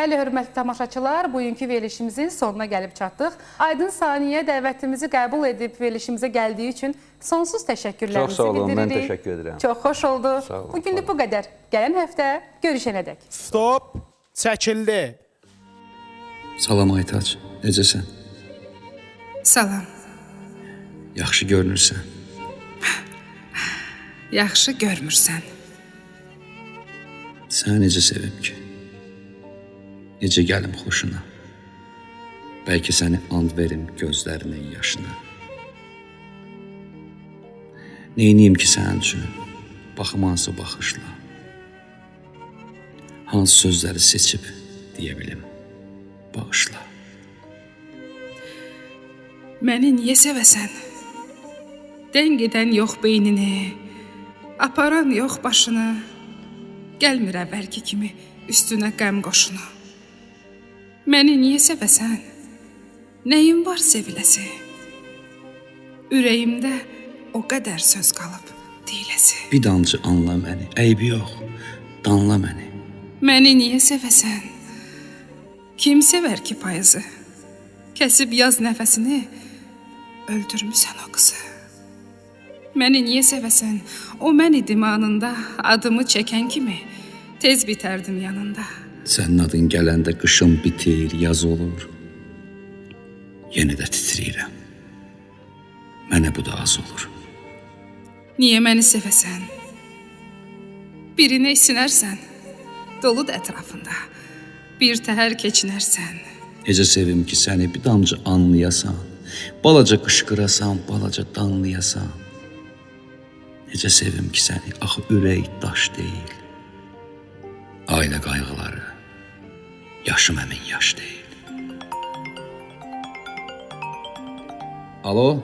Bəli, hörmətli tamaşaçılar, bugünkü verilişimizin sonuna gəlib çatdıq. Aydın Saniyə dəvətimizi qəbul edib verilişimizə gəldiyi üçün sonsuz təşəkkürlərimizi bildiririk. Çox sağ olun, mən təşəkkür edirəm. Çox xoş oldu. Bugünlük bu qədər. Gələn həftə görüşənədək. Stop, çəkildi. Salam Aytaç, necəsən? Salam. Yaxşı görünürsən. Yaxşı görmürsən. Səni necə sevim ki? Necə gəlim xoşuna? Bəlkə səni and verim gözlərinin yaşına. Neyniyim ki sənin üçün? Baxım hansı baxışla. Hansı sözləri seçib deyə bilim. Bağışla. Məni niyə sevəsən? Dəng edən yox beynini, aparan yox başını, gəlmir əvvəlki kimi üstünə qəm qoşunu. Məni niyə sevəsən? Nəyim var seviləsi? Ürəyimdə o qədər söz qalıb deyiləsi. Bir damcı anla məni, əybi yox, danla məni. Məni niyə sevəsən? Kim sevər ki payızı? Kəsib yaz nəfəsini, öldürmüsən o qızı. Məni niyə sevəsən? O mən idim anında, adımı çəkən kimi tez bitərdim yanında. Sənin adın gələndə qışım bitir, yaz olur. Yenə də titriyirəm. Mənə bu da az olur. Niyə məni sevəsən? Birinə isinərsən, doludur ətrafında, bir təhər keçinərsən. Necə sevim ki səni bir damcı anlayasan, balaca qışqırasan, balaca danlayasan. Necə sevim ki səni, axı ürək daş deyil. Ailə qayğıları, yaşım əmin yaş deyil. Alo,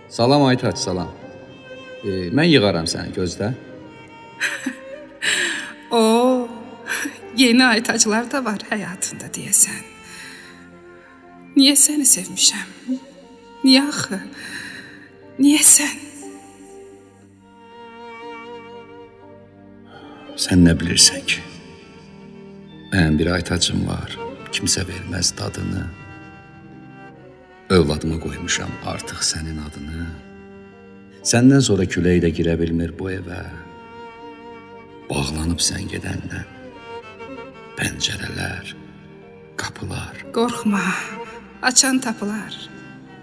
salam Aytaç, salam. Mən yığaram səni, gözlə. O, yeni Aytaclar da var həyatında deyəsən. Niyə səni sevmişəm? Niyə axı? Niyə sən? Sən nə bilirsən ki? Mənim bir Aytacım var, kimsə verməz dadını. Övladıma qoymuşam artıq sənin adını. Səndən sonra külək də girə bilmir bu evə. Bağlanıb sən gedəndən. Pəncərələr, qapılar. Qorxma, açan tapılar.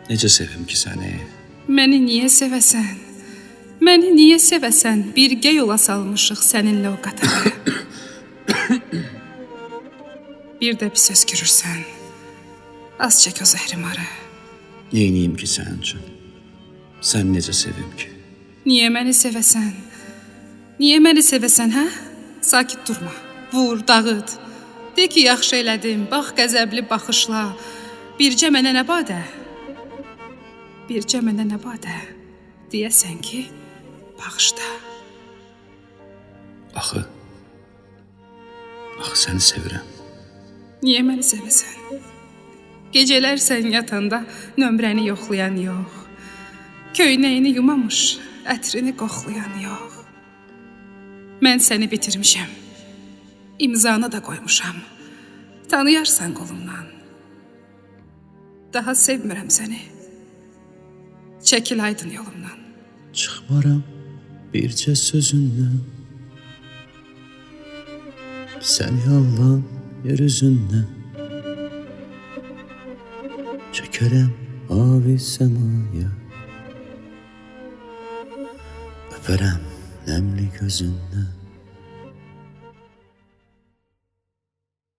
Necə sevim ki səni? Məni niyə sevəsən? Məni niyə sevəsən? Birgə yola salmışıq səninlə o qatara. Bir də pis öskürürsən. Az çək o zəhrimarı. Neyniyim ki sənin üçün? Sən necə sevim ki? Niyə məni sevəsən? Niyə məni sevəsən, hə? Sakit durma, vur, dağıt. De ki, yaxşı elədim, bax qəzəbli baxışla. Bircə mənə nə badə? Bircə mənə nə badə? Deyəsən ki, bağışda. Axı səni sevirəm. Niyə məni sevəsən? Gecələr sən yatanda nömrəni yoxlayan yox. Köynəyini yumamış, ətrini qoxlayan yox. Mən səni bitirmişəm. İmzanı da qoymuşam. Tanıyarsan qolumdan. Daha sevmirəm səni. Çəkil aydın yolumdan. Çıxmaram bircə sözündən. Səni Allah'ın yer üzündən. Çəkərəm mavi səmaya. Öpərəm nəmli gözündən.